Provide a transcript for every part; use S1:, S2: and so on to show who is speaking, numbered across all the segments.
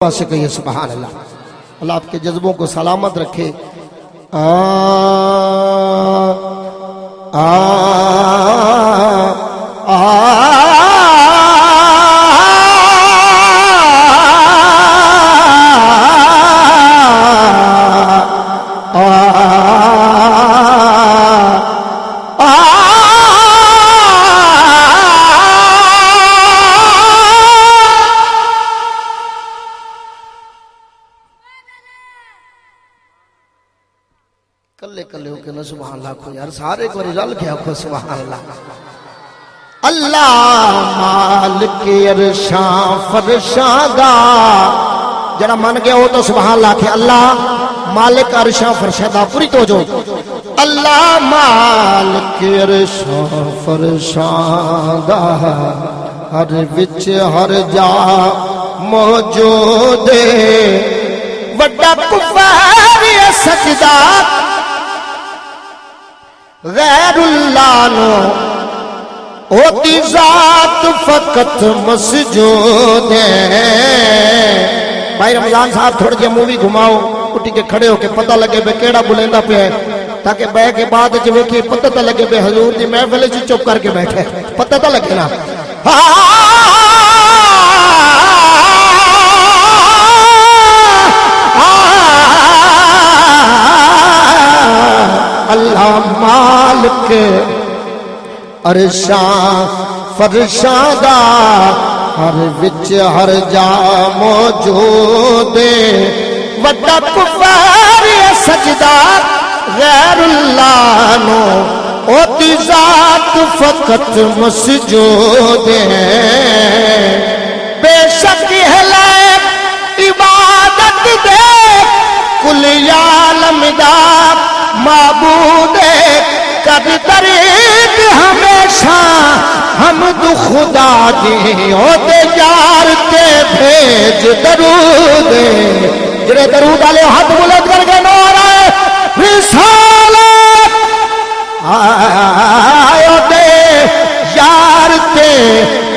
S1: سے کہیے سبحان اللہ۔ اللہ آپ کے جذبوں کو سلامت رکھے۔ کلے کلے ہو کے نا سبحان اللہ کو یار سارے کو رجال کیا کو سبحان اللہ۔ اللہ مالک عرشاں فرشاں دا جڑا من گیا ہو تو سبحان اللہ کہ اللہ مالک عرشاں فرشاں دا پوری توجہ۔ اللہ مالک عرشاں فرشاں دا ہر وچ ہر جا موجود وڈا کفار سجدہ غیر اللہ نو ہوتی ذات فقط مسجود ہے۔ بھائی رمضان صاحب تھوڑا جہا مووی گھماؤ اٹھی کے کھڑے ہو کے پتہ لگے بے کیڑا بلندہ پہ ہے تاکہ بہ کے بعد جو کہ پتہ تو لگے بے حضور دی محفل سے چپ کر کے بیٹھے پتہ تو لگے نا۔ اللہ مالک عرشاں فرشاں دا ہر وچ ہر جا موجود وڈا کفار سجدہ غیر اللہ نو ہوتی ذات فقط مسجود ہے۔ بے شک ہے لائق عبادت دے کل عالم دا معبود کر طریق ہمیشہ حمد خدا دی ہوتے یار کے بھیج درود جڑے درود والے ہاتھ بلند کر کے نعرہ رسالت ہوتے یار کے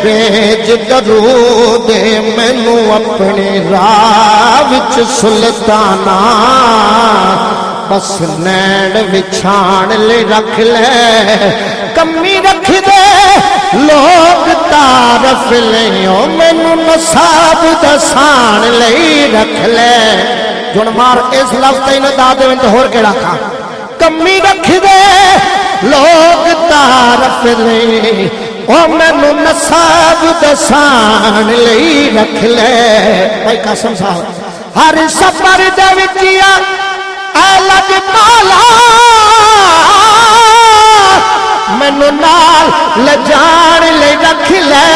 S1: بھیج درود مینو اپنی راہ وچ سلطانہ بس نیڑ وچھان لے رکھ لے کمی رکھ دے لوگ تعارف لئیوں مینو نصاب دسان لے رکھ لے جن مار اس لفظ تین دادے میں تو ہور کے رکھا کمی رکھ دے لوگ تعارف لے او مینو نصاب دسان لے رکھ لے۔ بھائی قاسم صاحب ہر سفر دے وچیا الگ مالا مینو نال لجان لے رکھ لے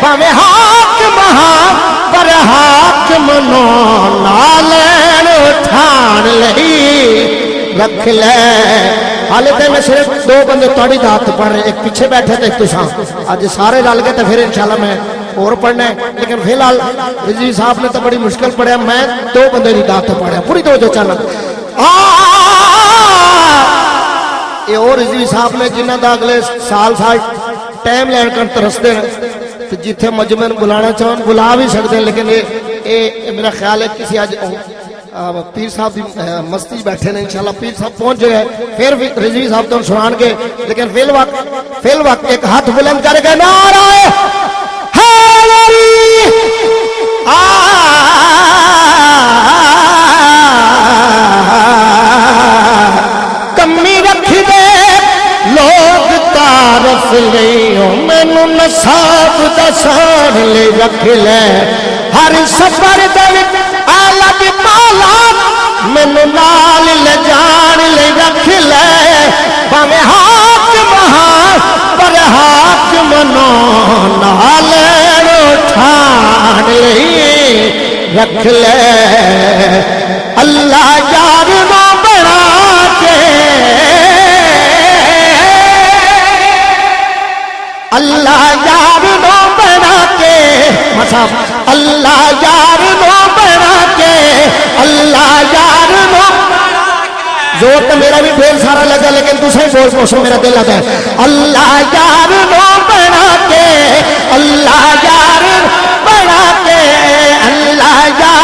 S1: باویں حاکم ہاں پر حاکم نو نالین اٹھان لے رکھ لے۔ حالے تے میں صرف دو بندے توڑی دات پڑھ رہے ایک پیچھے بیٹھے تھے ایک تشاں آج سارے ڈال گئے تو پھر انشاءاللہ میں اور پڑھنا ہے لیکن فی الحال رضوی صاحب نے تو بڑی مشکل پڑھا میں دو بندے دی دات پڑھا پوری توجہ چاہنا۔ یہ اور رضوی صاحب نے جنہ دا اگلے سال ٹائم لین کر ترستے ہیں تو جتھے مجمع بلانا چاہوں بلا بھی سکتے ہیں لیکن یہ میرا خیال ہے کسی آج پیر صاحب دی مستی بیٹھے ہیں انشاءاللہ پیر صاحب پہنچ گئے پھر رضوی صاحب تو سنان کے لیکن فی الوقت ایک ہاتھ بلند کر کے نعرہ حیدری کمی رکھ دے لوگ تعارف لئیوں مینو نصاب دسان لے رکھ لے ہر سفر دے الگ مالا مینو نال لجان لے رکھ لے باویں حاکم ہاں پر حاکم نو نال اٹھان لے رکھ لے۔ اللہ یار نو بنا کے اللہ یار نو بنا کے اللہ یار نو بنا کے اللہ یار نو زور تو میرا بھی ڈھیر سارا لگا لیکن دوسرے بول پوچھو میرا دل لگا ہے اللہ یار نو بنا کے اللہ یار بنا کے اللہ یار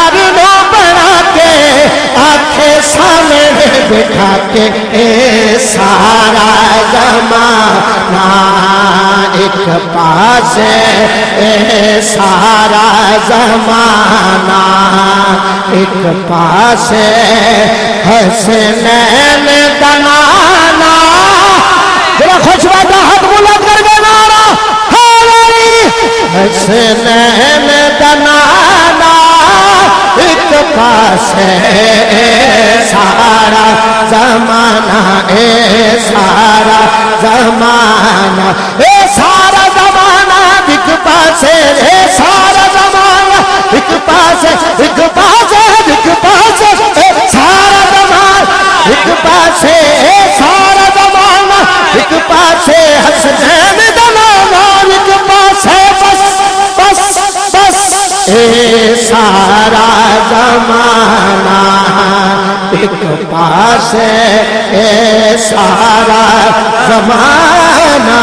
S1: بٹھا کے اے سارا زمانہ ایک پاس اے سارا زمانہ ایک پاس حسنین دنانا ذرا خوشبادہ ہاتھ بلند کر کے نعرہ حیدری حسنین دنانا ایک پاس سارا زمانہ اے سارا زمانہ اے سارا زمانہ ایک پاس اے سارا زمانہ ایک پاس ایک پاس ایک پاس اے سارا زمانہ ایک پاس اے سارا زمانہ ایک پاس حسنین دنانا ایک پاس بس بس بس اے سارا زمانہ ایک پاس اے سارا زمانہ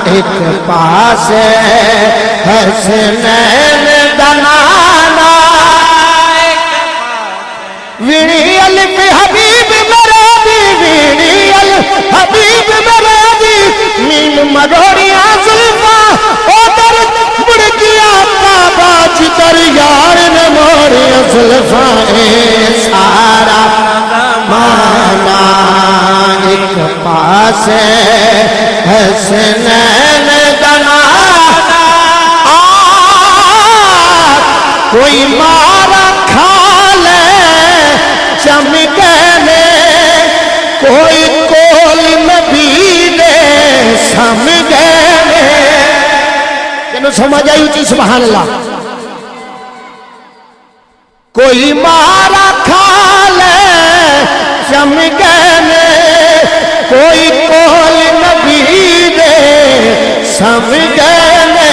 S1: ایک پاس حسنین دنانا ویڑی الف حبیب میرا دی ویڑی الحبیب میرا دی مین مروڑیاں زلفا ادھر مڑ گیا کعبہ جدھر یار نے موڑیاں زلفا اے سارا زمانہ ایک پاس حسنین دنانا کوئی مارا کھا لے چمکنے کوئی کول نبی نے سمجھنے کینوں سمجھ آئی اچھی سبحان اللہ کوئی مارا کھا لے چمکنے کوئی کول نبی نے سمجھنے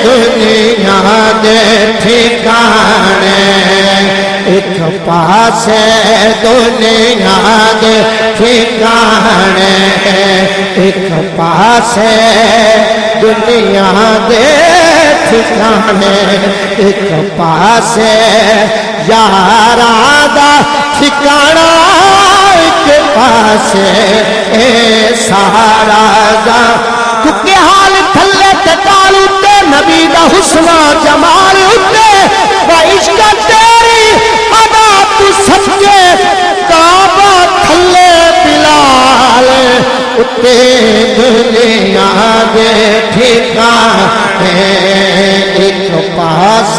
S1: دنیا دے ٹھکانے ایک پاس دنیا دے ٹھکانے ایک پاس دنیا دے ٹھکانے ایک پاس یاراں دا ٹھکانا ایک پاس اے سارا دا کیونکہ حال تھلے تکال اتے نبی دا حسن جمال اتے وعشق تیری ادا تو سمجھے کعبہ تھلے بلال اتے دنیا دے ٹھکانے ایک پاس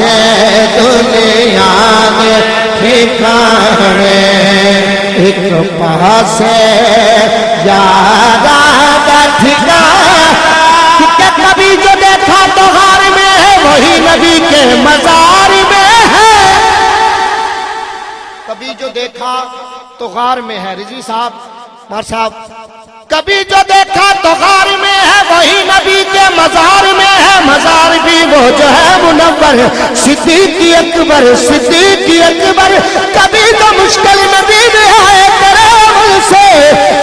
S1: دنیا دے ٹھکانے ایک پاس یارا دا ٹھکانے کیونکہ نبی جو دیکھا تو غار میں ہے وہی نبی کے مزار میں ہے کبھی جو دیکھا تو غار میں ہے رضوی صاحب مار صاحب کبھی جو دیکھا تو غار میں ہے وہی نبی کے مزار میں ہے مزار بھی وہ جو ہے منور صدیق اکبر صدیق اکبر کبھی تو مشکل نبی میں آئے تیرے عمل سے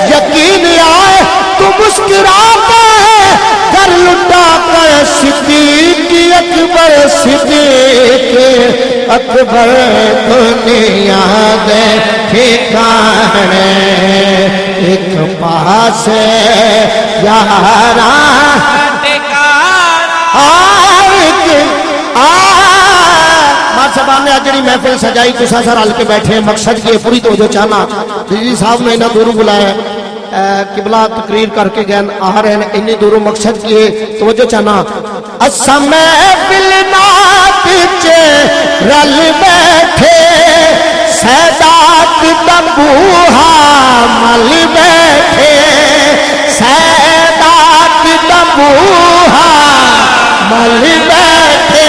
S1: یقین آئے تو مسکراتا ہے گھر لٹا کر صدیق اکبر صدیق اکبر دنیا دے ٹھکانے ایک پاس یاراں مار صاحب نے اجڑی محفل سجائی تسا سر ہل کے بیٹھے ہیں مقصد کی پوری توجہ چاہنا جی صاحب نے انہاں دوروں بلایا قبلہ تقریر کر کے گئے آ رہے ہیں انی دوروں مقصد کی توجہ چاہنا اسمے بلنات چے رل بیٹھے سیدات دبوہا مل بیٹھے سیدات دبوہا مل بیٹھے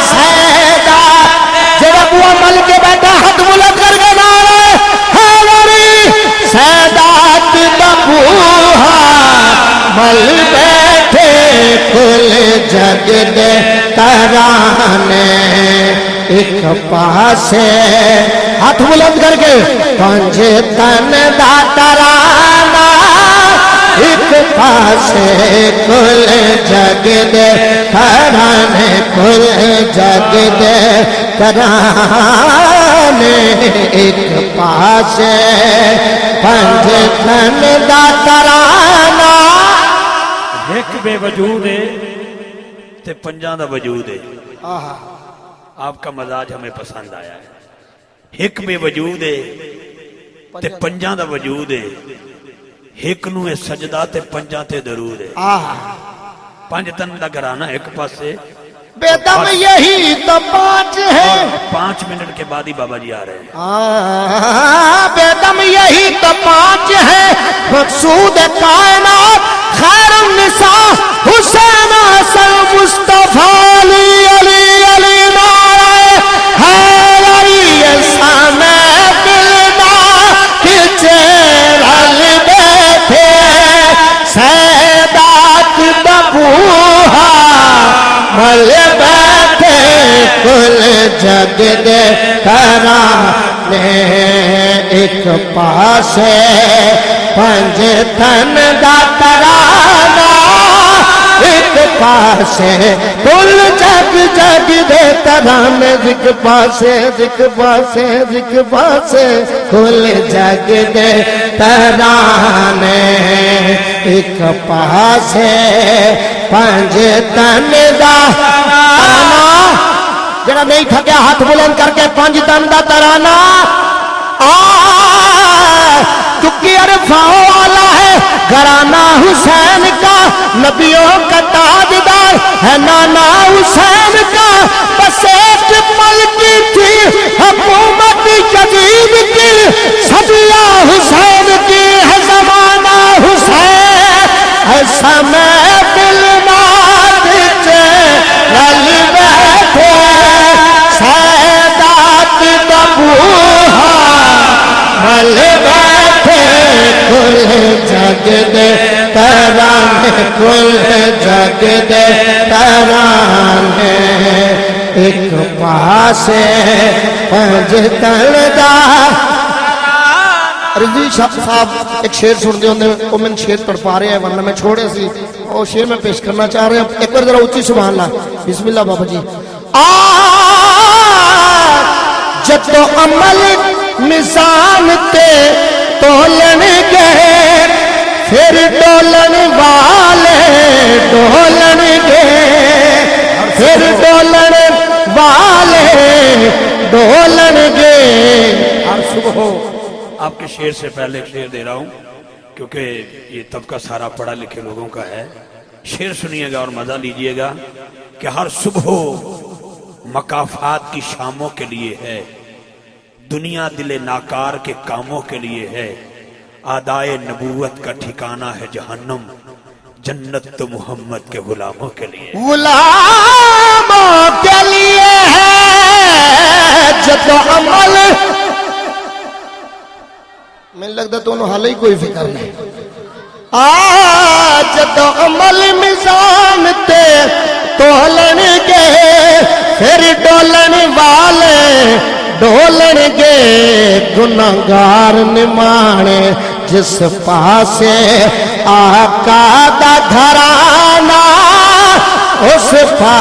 S1: سیدات جب ابوہ مل کے بیٹھا ہاتھ بلند کر کے نعرہ حیدری سیدات دبوہا مل بیٹھے کل جگ دے ترانے ایک پاس ہاتھ بلند کر کے پنج تن دا ترانا ایک پاس کل جگ دے ترانے کل جگ دے ترانے نے ایک پاسے پنج تن دا ترانہ
S2: ایک بے وجود ہے تے پنجاں دا وجود ہے آپ کا مزاج ہمیں پسند آیا ہے ایک بے وجود ہے تے پنجاں دا وجود ہے ایک نو ہے سجدہ تے پنجاں تے درود ہے پنج تن دا گھرانہ ایک پاسے
S1: بے دم یہی تو پانچ ہے
S2: 5 منٹ کے بعد ہی بابا جی آ رہے ہیں
S1: بے دم یہی تو پانچ ہے مقصود کائنات خیر النساء حسین حسن مصطفیٰ علی علی علی نعرہ حیدری سامع دلنا کچے رل بیٹھے سیدات ببوہا مل بیٹھے کل جگ دے ترانے ایک پاسے پنج تن دا ترانہ ایک پاسے کل جگ جگ دے ترانے ایک پاسے ایک پاسے ایک پاسے کل جگ دے ترانے ایک پاسے پنج تن دا ترانہ جڑا نہیں تھکیا ہاتھ بلند کر کے پنج تن دا ترانہ چکی عرفاں والا ہے گھرانہ حسین کا نبیوں کا تاجدار ہے نانا حسین کا بس ایک پل کی تھی حکومت یزید کی صدیہ حسین کی ہے زمانہ حسین ایسا میں دل نات رل بیٹھے سیدات ببوہا مل بیٹھے کل جگ دے ترانے کل جگ دے ترانے ایک پاسے پنج تن دا رضوی صاحب ایک شعر سن دے ہوندے وہ میں شعر پڑھ پا رہے ہیں ورنہ میں چھوڑے سی وہ شعر میں پیش کرنا چاہ رہے ہیں ایک بار ذرا اونچی سبحان اللہ بسم اللہ بابا جی جدو عمل میزان تے تولن گے پھر ڈولن والے ڈولن گے پھر ڈولن والے ڈولن گے
S2: ہر صبح آپ کے شعر سے پہلے ایک شعر دے رہا ہوں کیونکہ یہ طبقہ سارا پڑھا لکھے لوگوں کا ہے شعر سنیے گا اور مزہ لیجئے گا کہ ہر صبح مکافات کی شاموں کے لیے ہے دنیا دل ناکار کے کاموں کے لیے ہے آدائے نبوت کا ٹھکانہ ہے جہنم جنت تو محمد کے غلاموں کے لیے
S1: غلاموں کے لیے ہے جدو عمل میں لگتا تو انہوں حال ہی کوئی فکر نہیں جدو عمل میزان تے تولن گے پھر ڈولن والے ڈولن گے گناہگار نمانے جس پاسے آقا دا گھرانہ اس پاسے